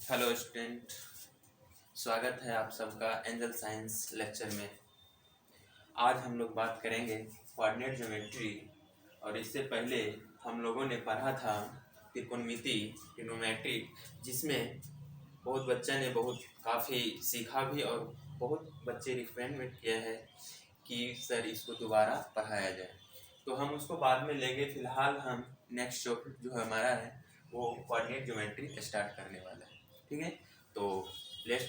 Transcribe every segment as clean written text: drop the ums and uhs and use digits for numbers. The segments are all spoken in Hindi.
हेलो स्टूडेंट, स्वागत है आप सबका एंजल साइंस लेक्चर में। आज हम लोग बात करेंगे कोऑर्डिनेट ज्योमेट्री। और इससे पहले हम लोगों ने पढ़ा था त्रिकोणमिति, ट्रिग्नोमेट्री, जिसमें बहुत बच्चे ने काफ़ी सीखा भी और बहुत बच्चे रिकमेंड किया है कि सर इसको दोबारा पढ़ाया जाए। तो हम उसको बाद में लेंगे। फिलहाल हम नेक्स्ट जो हमारा है वो कोऑर्डिनेट ज्योमेट्री स्टार्ट करने वाला है। ठीक है, तो लेट्स।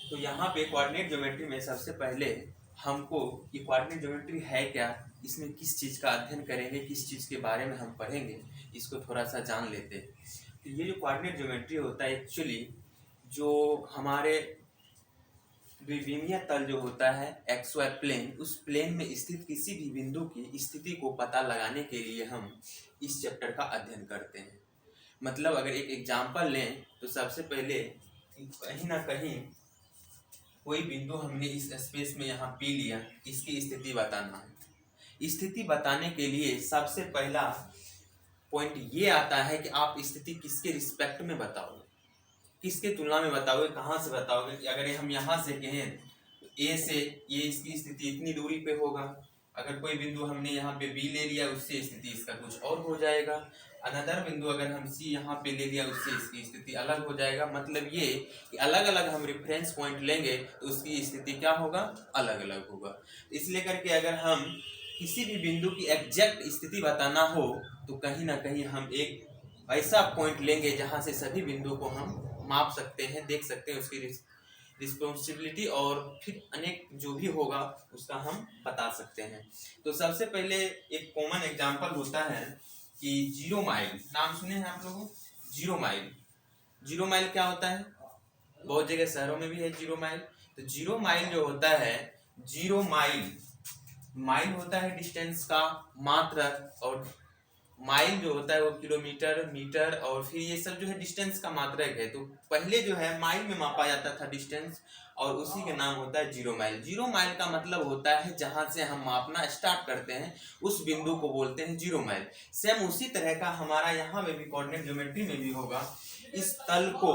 तो यहाँ पे कोऑर्डिनेट ज्योमेट्री में सबसे पहले हमको कि कोऑर्डिनेट ज्योमेट्री है क्या, इसमें किस चीज़ का अध्ययन करेंगे, किस चीज़ के बारे में हम पढ़ेंगे, इसको थोड़ा सा जान लेते हैं। तो ये जो कोऑर्डिनेट ज्योमेट्री होता है एक्चुअली जो हमारे द्विविमीय तल जो होता है एक्स वाई प्लेन, उस प्लेन में स्थित किसी भी बिंदु की स्थिति को पता लगाने के लिए हम इस चैप्टर का अध्ययन करते हैं। मतलब अगर एक एग्जाम्पल लें तो सबसे पहले कहीं ना कहीं कोई बिंदु हमने इस स्पेस में यहाँ पी लिया, इसकी स्थिति बताना है। स्थिति बताने के लिए सबसे पहला पॉइंट ये आता है कि आप स्थिति किसके रिस्पेक्ट में बताओगे, किसके तुलना में बताओगे, कहाँ से बताओगे। कि अगर हम यहाँ से कहें तो ए से ये इसकी स्थिति इतनी दूरी पे होगा। अगर कोई बिंदु हमने यहाँ पे बी ले लिया, उससे स्थिति इसका कुछ और हो जाएगा। अनदर बिंदु अगर हम सी यहाँ पे ले लिया, उससे इसकी स्थिति अलग हो जाएगा। मतलब ये कि अलग अलग हम रेफरेंस पॉइंट लेंगे तो उसकी स्थिति क्या होगा, अलग अलग होगा। इसलिए करके अगर हम किसी भी बिंदु की एग्जैक्ट स्थिति बताना हो तो कहीं ना कहीं हम एक ऐसा पॉइंट लेंगे जहाँ से सभी बिंदुओं को हम माप सकते हैं, देख सकते हैं उसकी रिस्पॉन्सिबिलिटी, और फिर अनेक जो भी होगा उसका हम बता सकते हैं। तो सबसे पहले एक कॉमन एग्जांपल होता है कि 0 माइल। नाम सुने हैं आप लोगों? 0 माइल। 0 माइल क्या होता है? बहुत जगह शहरों में भी है 0 माइल। तो 0 माइल जो होता है, 0 माइल, माइल होता है डिस्टेंस का मात्रक, और माइल जो होता है वो किलोमीटर, मीटर, और फिर ये सब जो है डिस्टेंस का मात्रक है। तो पहले जो है माइल में मापा जाता था डिस्टेंस, और उसी का नाम होता है 0 माइल। 0 माइल का मतलब होता है जहां से हम मापना स्टार्ट करते हैं उस बिंदु को बोलते हैं 0 माइल। सेम उसी तरह का हमारा यहाँ में भी कोऑर्डिनेट ज्योमेट्री में भी होगा। इस तल को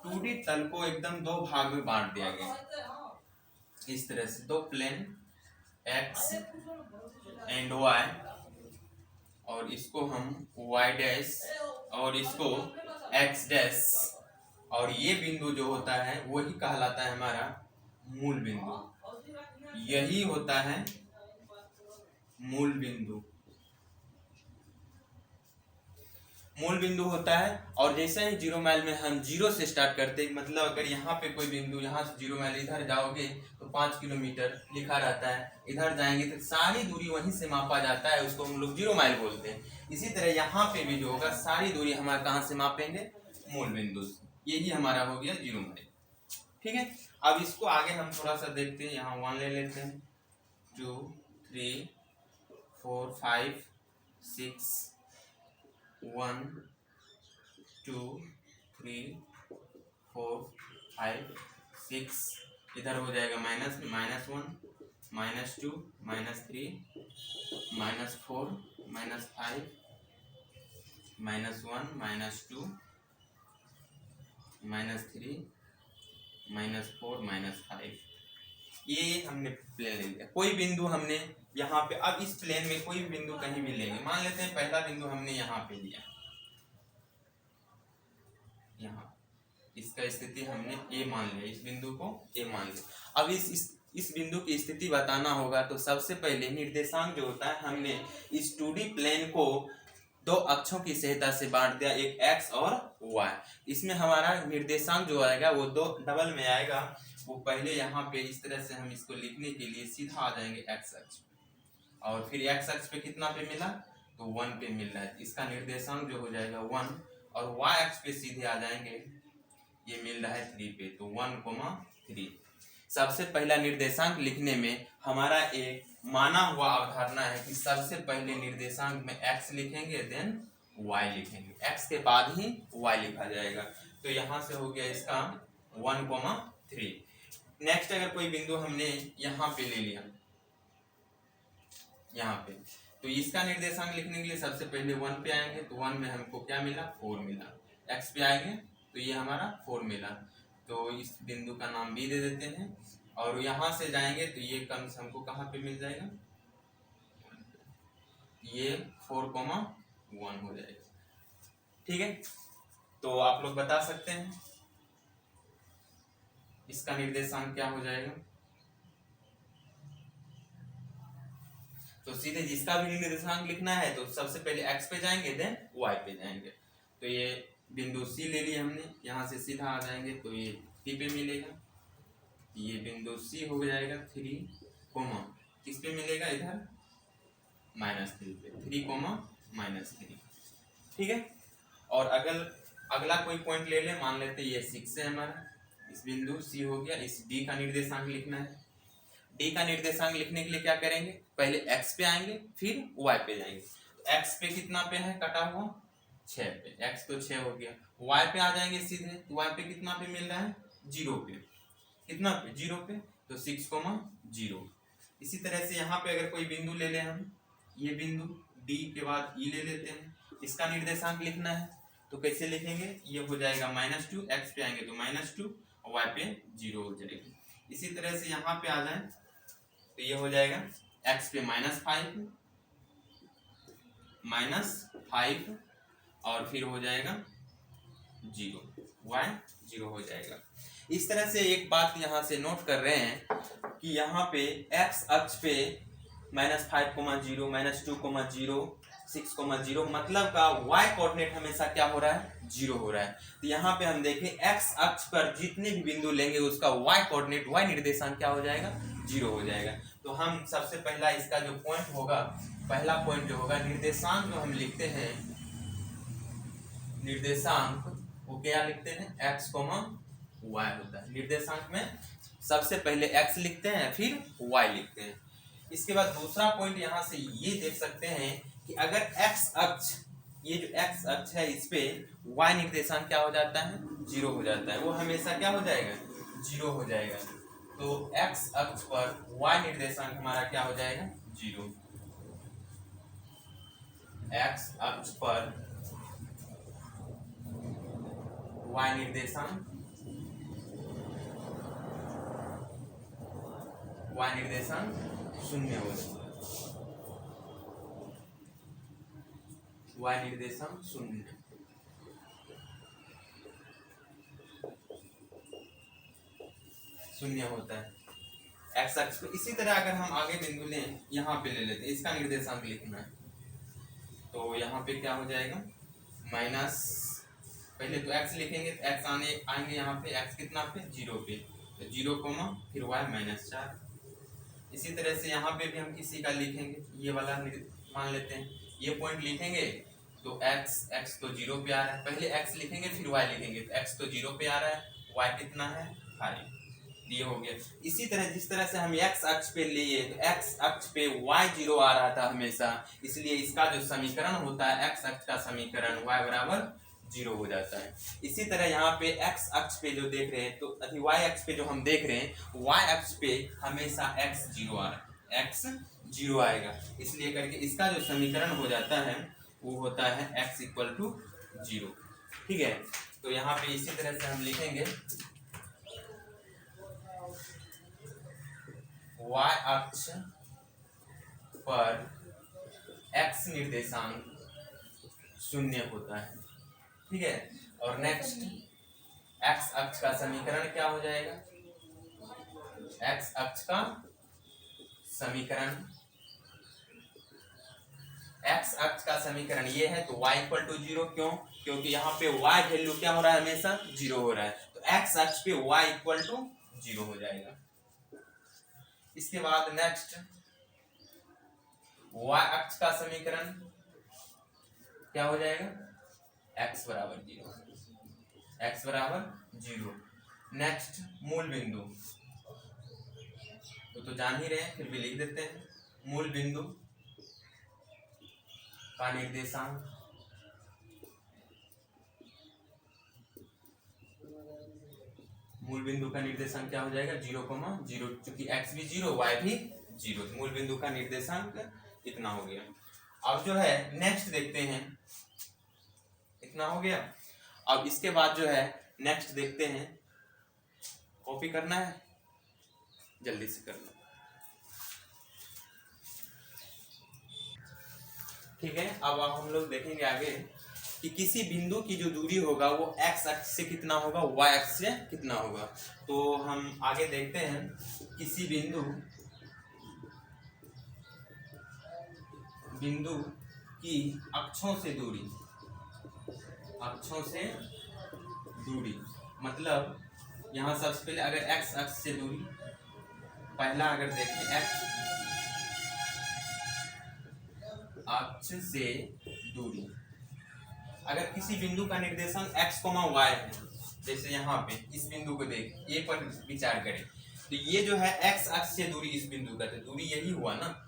2D तल को एकदम दो भाग में बांट दिया गया इस तरह से, दो प्लेन एक्स एंड वाई, और इसको हम y डैश और इसको x डैश, और ये बिंदु जो होता है वही कहलाता है हमारा मूल बिंदु। यही होता है मूल बिंदु। मूल बिंदु होता है। और जैसे ही 0 माइल में हम 0 से स्टार्ट करते हैं, मतलब अगर यहाँ पे कोई बिंदु, यहाँ से 0 माइल इधर जाओगे तो 5 किलोमीटर लिखा रहता है, इधर जाएंगे तो सारी दूरी वहीं से मापा जाता है, उसको हम लोग 0 माइल बोलते हैं। इसी तरह यहाँ पे भी जो होगा सारी दूरी हमारा कहाँ से मापेंगे, मूल बिंदु से। यही हमारा हो गया 0 माइल। ठीक है, अब इसको आगे हम थोड़ा सा देखते हैं। यहाँ 1 ले लेते हैं, 2 3 4 5 6 1 2 3 4 5 6, इधर हो जाएगा माइनस -1 -2 -3 -4 -5 -1 -2 -3 -4 -5। ये हमने प्लेन ले लिया। कोई बिंदु हमने यहाँ पे, अब इस प्लेन में कोई बिंदु कहीं भी लेंगे। मान लेते हैं पहला बिंदु हमने यहाँ पे लिया, यहाँ इसका स्थिति हमने ए मान लिया, इस बिंदु को ए मान लिया। अब इस बिंदु की स्थिति बताना होगा तो सबसे पहले निर्देशांक जो होता है, हमने इस 2D प्लेन को दो अक्षों की सहायता से बांट दिया, एक x और y। इसमें हमारा निर्देशांक जो आएगा वो दो डबल में आएगा। वो पहले यहाँ पे इस तरह से हम इसको लिखने के लिए सीधा आ जाएंगे x अक्ष, और फिर x अक्ष पे कितना पे मिला, तो 1 पे मिल रहा है। इसका निर्देशांक जो हो जाएगा 1, और y अक्ष पे सीधे आ जाएंगे, ये मिल रहा है 3 पे, तो 1,3। सबसे पहला निर्देशांक लिखने में हमारा एक माना हुआ अवधारणा है कि सबसे पहले निर्देशांक में x लिखेंगे, देन y लिखेंगे, x के बाद ही y लिखा जाएगा। तो यहाँ से हो गया इसका 1,3। नेक्स्ट अगर कोई बिंदु हमने यहाँ पे ले लिया, यहाँ पे, तो इसका निर्देशांक लिखने के लिए सबसे पहले 1 पे आएंगे, तो 1 में हमको क्या मिला, 4 मिला। एक्स पे आएंगे तो ये हमारा 4 मिला, तो इस बिंदु का नाम बी दे देते हैं। और यहाँ से जाएंगे तो ये कम से हमको कहाँ पे मिल जाएगा, ये 4,1 हो जाएगा। ठीक है, तो आप लोग बता सकते हैं इसका निर्देशांक क्या हो जाएगा। तो सीधे जिसका भी निर्देशांक लिखना है तो सबसे पहले x पे जाएंगे देन y पे जाएंगे। तो ये बिंदु C ले लिया हमने, यहाँ से सीधा आ जाएंगे तो ये 3 पे मिलेगा, ये बिंदु C हो जाएगा 3, किस पे मिलेगा इधर -3 पे, 3, ठीक है। और अगला कोई पॉइंट ले ले, मान लेते ये 6 है हमारा, इस बिंदु C हो गया, इस D का निर्देशांक लिखना है। D का निर्देशांक लिखने के लिए क्या करेंगे, पहले x पे आएंगे फिर y पे जाएंगे। तो x पे कितना पे है कटा हुआ 6 पे, x तो 6 हो गया। y पे आ जाएंगे सीधे, तो y पे कितना पे मिल रहा है 0 पे, कितना पे 0 पे, तो 6,0। इसी तरह से यहाँ पे अगर कोई बिंदु ले ले हम, ये बिंदु D के बाद E ले लेते हैं, इसका निर्देशांक लिखना है तो कैसे लिखेंगे, ये हो जाएगा -2, x पे आएंगे तो -2 और y पे 0 हो जाएगी। इसी तरह से यहाँ पे आ जाए तो ये हो जाएगा x पे -5 और फिर हो जाएगा 0, y 0 हो जाएगा। इस तरह से एक बात यहाँ से नोट कर रहे हैं कि यहाँ पे x अक्ष पे -5,0, -2,0, 6,0 मतलब का y कोऑर्डिनेट हमेशा क्या हो रहा है 0 हो रहा है। तो यहाँ पे हम देखें x अक्ष पर जितने भी बिंदु लेंगे उसका y कोऑर्डिनेट, y निर्देशांक क्या हो जाएगा 0 हो जाएगा। तो हम सबसे पहला इसका जो पॉइंट होगा, पहला पॉइंट जो होगा निर्देशांक जो हम लिखते हैं, निर्देशांक वो क्या लिखते हैं x, y होता है। निर्देशांक में सबसे पहले x लिखते हैं फिर y लिखते हैं। इसके बाद दूसरा पॉइंट यहाँ से ये देख सकते हैं कि अगर x अक्ष, ये जो x अक्ष है इस पे y निर्देशांक क्या हो जाता है 0 हो जाता है, वो हमेशा क्या हो जाएगा 0 हो जाएगा। तो x अक्ष पर y निर्देशांक हमारा क्या हो जाएगा 0, x अक्ष पर y निर्देशांक, y निर्देशांक 0 हो जाएगा, y निर्देशांक 0 होता है x अक्ष पे। इसी तरह अगर हम आगे बिंदु लें, यहाँ पे ले लेते हैं, इसका निर्देशांक लिखना है तो यहाँ पे क्या हो जाएगा पहले तो x लिखेंगे तो x आएंगे यहाँ पे, x कितना पे 0 पे, तो 0, फिर y -4। इसी तरह से यहाँ पे भी हम किसी का लिखेंगे, ये वाला मान लेते हैं, ये पॉइंट लिखेंगे तो x तो 0 पे आ रहा है, पहले x लिखेंगे फिर y लिखेंगे तो x तो 0 पे आ रहा है, y कितना है 5, ये हो गया। इसी तरह जिस तरह से हम x अक्ष पे लिए तो x अक्ष पे y 0 आ रहा था हमेशा, इसलिए इसका जो समीकरण होता है x अक्ष का समीकरण y बराबर 0 हो जाता है। इसी तरह यहाँ पे x अक्ष पे जो देख रहे हैं तो y अक्ष पे जो हम देख रहे हैं y अक्ष पे हमेशा x 0 आ रहा है, x 0 आएगा, इसलिए करके इसका जो समीकरण हो जाता है वो होता है x = 0। ठीक है, तो यहाँ पे इसी तरह से हम लिखेंगे y अक्ष पर x निर्देशांक 0 होता है। ठीक है, और नेक्स्ट x अक्ष का समीकरण क्या हो जाएगा, x अक्ष का समीकरण, x अक्ष का समीकरण ये है तो y = 0, क्यों, क्योंकि यहाँ पे y वैल्यू क्या हो रहा है हमेशा 0 हो रहा है, तो x अक्ष पे y = 0 हो जाएगा। इसके बाद नेक्स्ट y अक्ष का समीकरण क्या हो जाएगा x = 0, x = 0। नेक्स्ट मूल बिंदु तो जान ही रहे हैं, फिर भी लिख देते हैं, मूल बिंदु का निर्देशांक, मूल बिंदु का निर्देशांक क्या हो जाएगा 0,0, क्योंकि x भी 0 y भी 0, मूल बिंदु का निर्देशांक इतना हो गया। अब जो है नेक्स्ट देखते हैं, इतना हो गया। अब इसके बाद जो है नेक्स्ट देखते हैं, कॉपी करना है, जल्दी से कर लो। ठीक है, अब हम लोग देखेंगे आगे कि किसी बिंदु की जो दूरी होगा वो x अक्ष से कितना होगा, y अक्ष से कितना होगा। तो हम आगे देखते हैं, किसी बिंदु की अक्षों से दूरी मतलब यहाँ सबसे पहले अगर x अक्ष से दूरी, पहला अगर देखें x अक्ष से दूरी, अगर किसी बिंदु का निर्देशांक x, y है, जैसे यहाँ पे इस बिंदु को देख, ए पर विचार करें, तो ये जो है x अक्ष से दूरी इस बिंदु का, तो दूरी यही हुआ ना,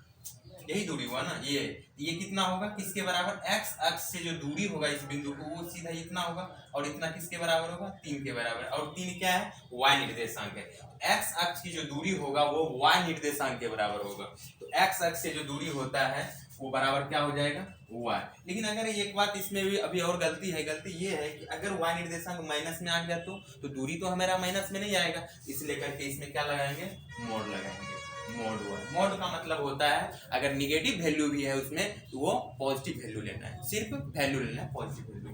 यही दूरी हुआ ना, ये कितना होगा, किसके बराबर, x अक्ष से जो दूरी होगा इस बिंदु को वो सीधा इतना होगा, और इतना किसके बराबर होगा, 3 के बराबर, और 3 क्या है, y निर्देशांक है। x अक्ष की जो दूरी होगा वो y निर्देशांक के बराबर होगा, तो x अक्ष से जो दूरी होता है वो बराबर क्या हो जाएगा, y। लेकिन अगर एक बात इसमें भी अभी और गलती ये है कि अगर y निर्देशांक माइनस में आ गया तो दूरी तो हमारा माइनस में नहीं आएगा, इसलिए करके इसमें क्या लगाएंगे, मोड लगाएंगे, मोड y। मोड का मतलब होता है अगर निगेटिव वैल्यू भी है उसमें तो वो पॉजिटिव वैल्यू लेना है, सिर्फ वैल्यू लेना है, पॉजिटिव वैल्यू।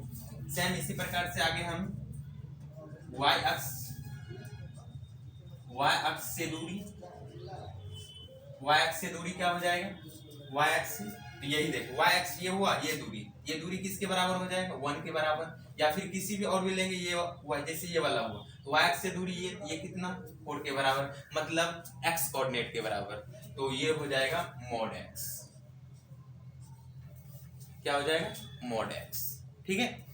सेम इसी प्रकार से आगे हम y अक्ष से दूरी क्या हो जाएगा, y अक्ष, तो यही देखो y अक्ष ये हुआ, ये दूरी किसके बराबर हो जाएगा, 1 के बराबर, या फिर किसी भी और भी लेंगे, ये जैसे ये वाला हुआ, तो y अक्ष से दूरी ये कितना, 4 के बराबर, मतलब x कोऑर्डिनेट के बराबर, तो ये हो जाएगा mod x। क्या हो जाएगा, mod x। ठीक है,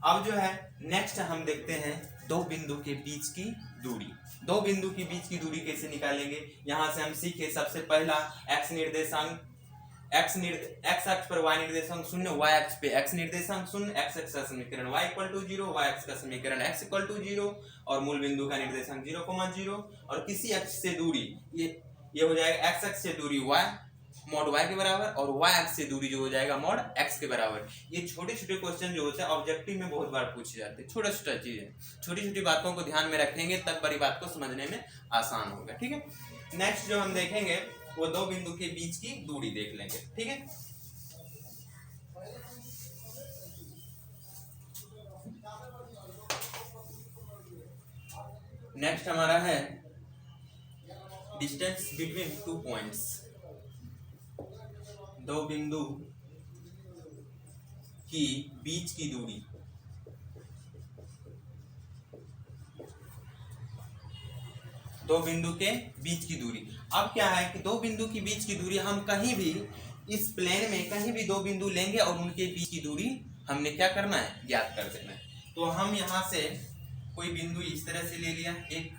अब जो है नेक्स्ट हम देखते हैं दो बिंदु के बीच की दूरी। दो बिंदु के बीच की दूरी कैसे निकालेंगे, यहां से हम सीखे सबसे पहला x निर्देशांक, x अक्ष पर y निर्देशांक 0, y अक्ष पे x निर्देशांक 0, x अक्ष का समीकरण y = 0, y अक्ष का समीकरण x = 0, और मूल बिंदु का निर्देशांक 0,0, और किसी अक्ष से दूरी ये हो जाएगा x अक्ष से दूरी y mod y के बराबर, और y अक्ष से दूरी जो हो जाएगा mod x के बराबर। ये छोटे छोटे क्वेश्चन जो होते हैं ऑब्जेक्टिव में बहुत बार पूछे जाते हैं, छोटा छोटा चीज है, छोटी छोटी बातों को ध्यान में रखेंगे तब बड़ी बात को समझने में आसान होगा। ठीक है, नेक्स्ट जो हम देखेंगे वो दो बिंदु के बीच की दूरी देख लेंगे। ठीक है, नेक्स्ट हमारा है डिस्टेंस बिटवीन 2 पॉइंट्स। दो बिंदु की बीच की दूरी, दो बिंदु के बीच की दूरी। अब क्या है कि दो बिंदु के बीच की दूरी हम कहीं भी इस प्लेन में कहीं भी दो बिंदु लेंगे और उनके बीच की दूरी हमने क्या करना है, ज्ञात कर देना है। तो हम यहाँ से कोई बिंदु इस तरह से ले लिया, एक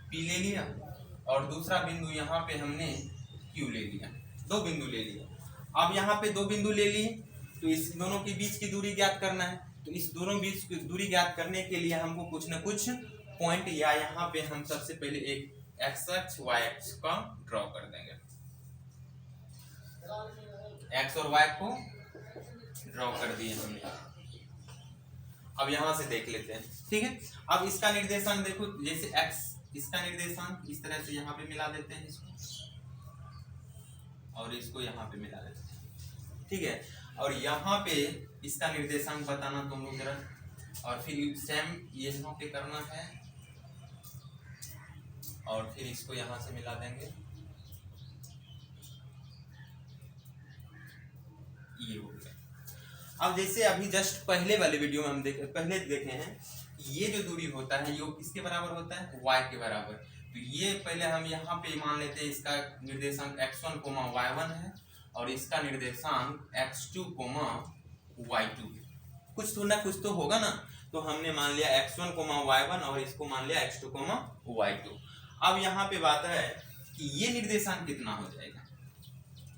P ले लिया, और दूसरा बिंदु यहाँ पे हमने Q ले लिया, दो बिंदु ले लिया। अब यहाँ पे दो बिंदु ले लिए तो इस दोनों के बीच की दूरी ज्ञात करना है। तो इस दोनों बीच की दूरी ज्ञात करने के लिए हमको कुछ न कुछ पॉइंट, या यहाँ पे हम सबसे पहले एक x अक्ष y अक्ष का ड्रॉ कर देंगे, x और y को ड्रॉ कर दिए हमने। अब यहाँ से देख लेते हैं। ठीक है, अब इसका निर्देशांक देखो, जैसे x, इसका निर्देशांक इस तरह से यहाँ पे मिला देते हैं इसको, और इसको यहाँ पे मिला देते हैं। ठीक है, और यहाँ पे इसका निर्देशांक बताना तुम लोग जरा, और फिर सेम ये यहाँ पे करना है, और फिर इसको यहाँ से मिला देंगे, ये हो गया। अब जैसे अभी जस्ट पहले वाले वीडियो में हम पहले देखे हैं, ये जो दूरी होता है ये किसके बराबर होता है, y के बराबर। तो ये पहले हम यहाँ पे मान लेते हैं इसका निर्देशांक x1, y1 है, और इसका निर्देशांक x2, y2। कुछ तो ना कुछ तो होगा ना, तो हमने मान लिया x1, y1, और इसको मान लिया x2, y2। अब यहाँ पे बात है कि ये निर्देशांक कितना हो जाएगा,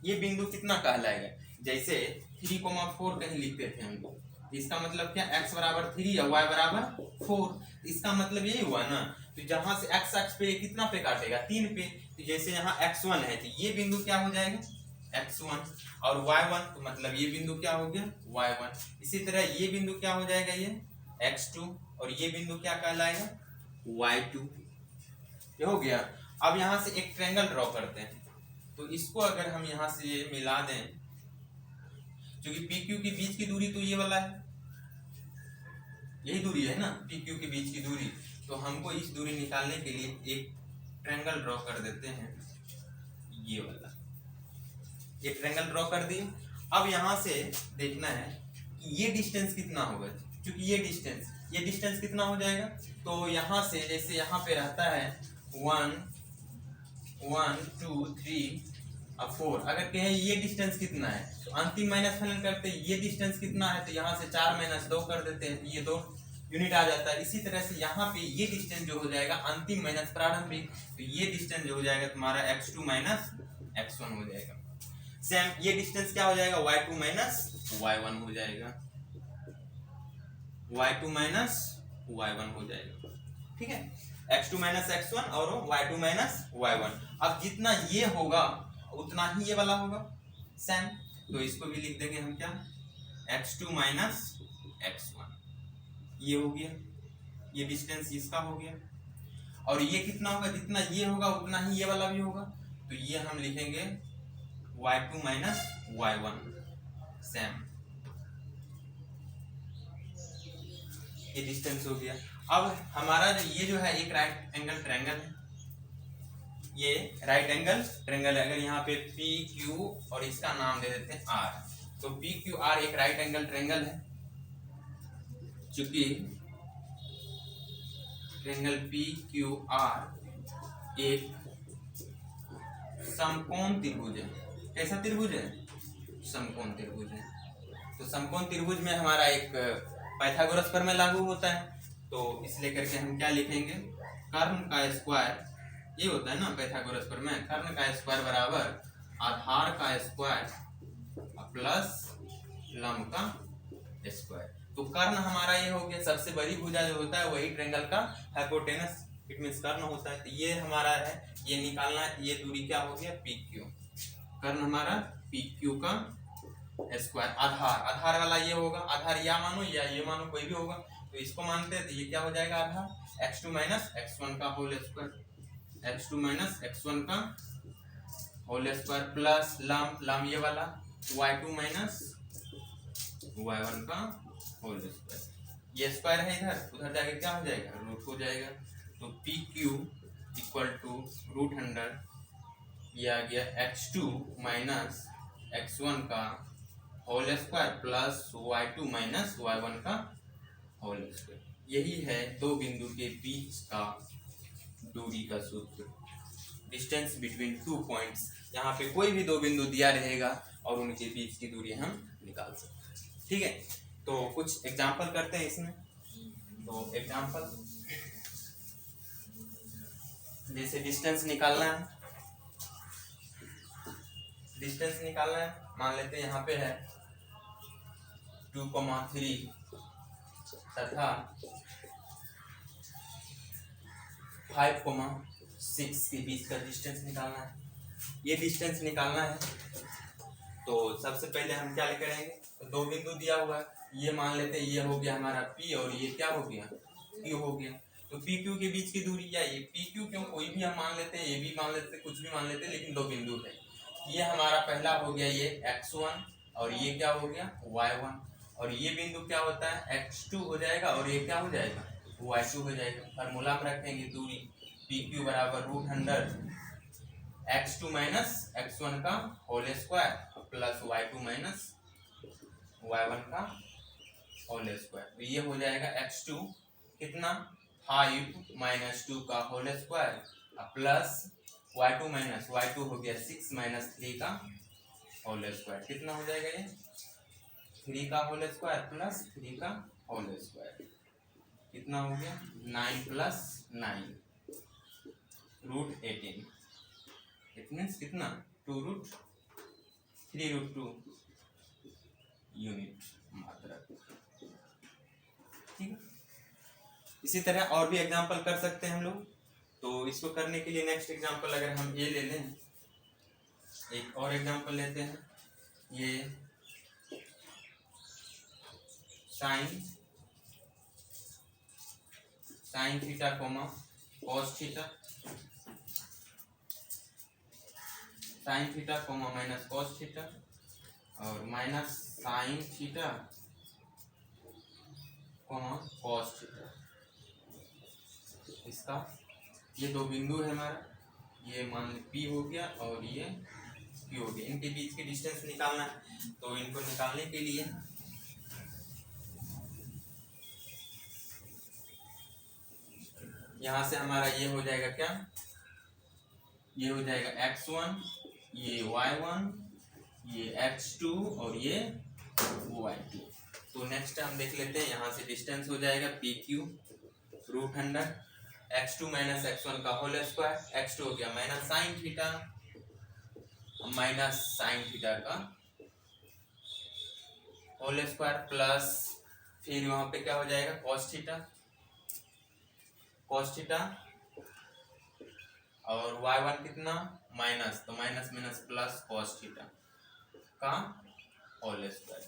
ये बिंदु कितना कहलाएगा। जैसे 3, 4 कहीं लिखते थे हमको, इसका मतलब क्या, x बराबर 3 और y बराबर 4, इसका मतलब यही हुआ ना। तो जहां से x अक्ष पे कितना पे काटेगा, 3 पे, तो जैसे यहाँ x1 है तो ये बिंदु क्या हो जाएगा, x1, और y1, तो मतलब ये बिंदु क्या हो गया, y1। इसी तरह ये बिंदु क्या हो जाएगा, ये x2 और ये बिंदु क्या कहलाएगा y2। ये हो गया। अब यहाँ से एक ट्रायंगल ड्रॉ करते हैं, तो इसको अगर हम यहाँ से ये मिला दें, क्योंकि पी क्यू के बीच की दूरी तो ये वाला है, यही दूरी है ना पी क्यू के बीच की दूरी, तो हमको इस दूरी निकालने के लिए एक ट्रायंगल ड्रॉ कर देते हैं, ये वाला। ये ट्रायंगल ड्रॉ कर दिए। अब यहाँ से देखना है कि ये डिस्टेंस कितना होगा, क्योंकि ये डिस्टेंस कितना हो जाएगा, तो यहाँ से जैसे यहाँ पे रहता है 1 1 2 3 अब 4, अगर कहें ये डिस्टेंस कितना है तो अंतिम माइनस फलन करते हैं, ये डिस्टेंस कितना है तो यहाँ से 4 - 2 कर देते हैं, ये 2 यूनिट आ जाता है। इसी तरह से यहाँ पे ये डिस्टेंस जो हो जाएगा अंतिम माइनस प्रारंभिक, तो ये डिस्टेंस जो हो जाएगा तुम्हारा x2 - x1 हो जाएगा। सेम ये डिस्टेंस क्या हो जाएगा y2 - y1 हो जाएगा, y2 - y1 हो जाएगा। ठीक है, x2 - x1 और y2 - y1। अब जितना ये होगा उतना ही ये वाला होगा सेम, तो इसको भी लिख देंगे हम क्या x2 - x1, ये हो गया, ये डिस्टेंस इसका हो गया। और ये कितना होगा, जितना ये होगा उतना ही ये वाला भी होगा, तो ये हम लिखेंगे y2 - y1 सेम, ये डिस्टेंस हो गया। अब हमारा जो है एक राइट एंगल ट्रायंगल है, ये राइट एंगल ट्रायंगल है। अगर यहाँ पे पी क्यू और इसका नाम दे देते हैं आर, तो पी क्यू आर एक राइट एंगल ट्रायंगल है। चूंकि ट्रायंगल पी क्यू आर एक समकोण त्रिभुज है। कैसा त्रिभुज है, समकोण त्रिभुज है। तो समकोण त्रिभुज में हमारा एक पाइथागोरस प्रमेय लागू होता है, तो इसलिए करके हम क्या लिखेंगे, कर्ण का स्क्वायर, ये होता है ना पाइथागोरस प्रमेय, कर्ण का स्क्वायर बराबर आधार का स्क्वायर प्लस लंब का स्क्वायर। तो कर्ण हमारा ये हो गया, सबसे बड़ी भुजा जो होता है वही ट्रायंगल का हाइपोटेनस, इट मींस कर्ण होता है। तो ये हमारा है, ये निकालना है, ये दूरी क्या हो गया पी क्यू, कर्ण हमारा पी क्यू का स्क्वायर, आधार वाला ये होगा, आधार या मानो या ये मानो कोई भी होगा, तो इसको मानते हैं, तो ये क्या हो जाएगा आधार x2 - x1 का होल स्क्वायर, x2 - x1 का होल स्क्वायर प्लस लंब ये वाला y2 - y1 का होल स्क्वायर। ये स्क्वायर है इधर, उधर जाके क्या हो जाएगा रूट हो जाएगा, तो पी क्यू इक्वल टू √100, ये आ गया x2 - x1 का whole square plus y2 - y1 का होल स्क्वायर। यही है दो बिंदु के बीच का दूरी का सूत्र, डिस्टेंस बिटवीन 2 पॉइंट्स। यहाँ पे कोई भी दो बिंदु दिया रहेगा और उनके बीच की दूरी हम निकाल सकते हैं। ठीक है, तो कुछ एग्जांपल करते हैं इसमें। तो एग्जांपल जैसे डिस्टेंस निकालना है, मान लेते हैं यहाँ पे है 2,3 तथा 5,6 के बीच का डिस्टेंस निकालना है। ये डिस्टेंस निकालना है, तो सबसे पहले हम क्या करेंगे, तो दो बिंदु दिया हुआ है, ये मान लेते हैं ये हो गया हमारा P और ये क्या हो गया Q हो गया। तो पी क्यू के बीच की दूरी, या ये पी क्यू क्यों कोई भी हम मान लेते हैं, ये भी मान लेते हैं, कुछ भी मान लेते हैं, लेकिन दो बिंदु है। ये हमारा पहला हो गया ये x1 और ये क्या हो गया y1, और ये बिंदु क्या होता है x2 हो जाएगा और ये क्या हो जाएगा y2 हो जाएगा। फार्मूला में रखेंगे दूरी PQ बराबर √100 x2 - x1 का whole square plus y2 - y1 का होल स्क्वायर। तो ये हो जाएगा x2 कितना 5 - 2 का whole square plus y2 - y2 हो गया 6 - 3 का होल स्क्वायर। कितना हो जाएगा ये 3 का होल स्क्वायर प्लस 3 का होल स्क्वायर, कितना हो गया 9 + 9 √18, इट मीन्स कितना 2√3√2 यूनिट मात्रक। ठीक है, इसी तरह और भी एग्जांपल कर सकते हैं हम लोग। तो इसको करने के लिए नेक्स्ट एग्जांपल अगर हम ये ले लें, एक और एग्जांपल लेते हैं, ये sin sine theta comma cos theta, sine theta comma minus cos theta और minus sine theta comma cos theta. इसका ये दो बिंदु है हमारा, ये मान ली P हो गया और ये Q हो गया। इनके बीच के डिस्टेंस निकालना है, तो इनको निकालने के लिए यहाँ से हमारा ये हो जाएगा क्या, ये हो जाएगा x1, ये y1, ये x2 और ये y2। तो नेक्स्ट हम देख लेते हैं, यहाँ से डिस्टेंस हो जाएगा PQ √100 x2 माइनस x1 का होल स्क्वायर, x2 हो गया minus sine theta minus sine theta का होल स्क्वायर प्लस फिर वहां पे क्या हो जाएगा कॉस थीटा, कॉस थीटा और y1 कितना माइनस, तो minus minus plus cos theta का होल स्क्वायर।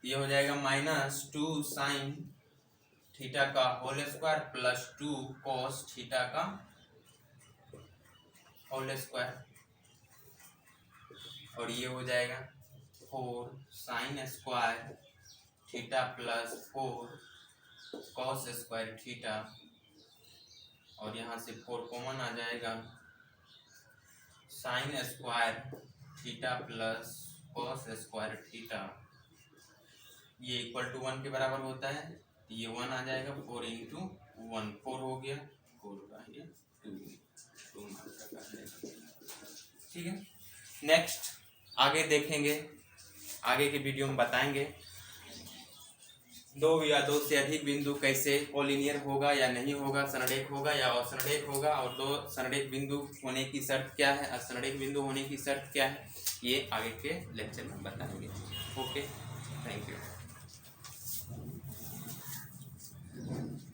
ये हो जाएगा -2 साइन थीटा का whole square plus 2 cos theta का होल स्क्वायर और ये हो जाएगा 4 sine square theta plus 4 cos square theta और यहाँ से 4 कॉमन आ जाएगा, sine square theta plus cos square theta ये इक्वल टू 1 के बराबर होता है, ये 1 आ जाएगा, 4 इंटू 1 4 हो गया, 4 का ये 2 ठीक है। नेक्स्ट आगे देखेंगे, आगे के वीडियो में बताएंगे दो या दो से अधिक बिंदु कैसे कोलिनियर होगा या नहीं होगा, संरेख होगा या असंरेख होगा, और दो संरेख बिंदु होने की शर्त क्या है, असंरेख बिंदु होने की शर्त क्या है, ये आगे के लेक्चर में बताएंगे। Okay, thank you.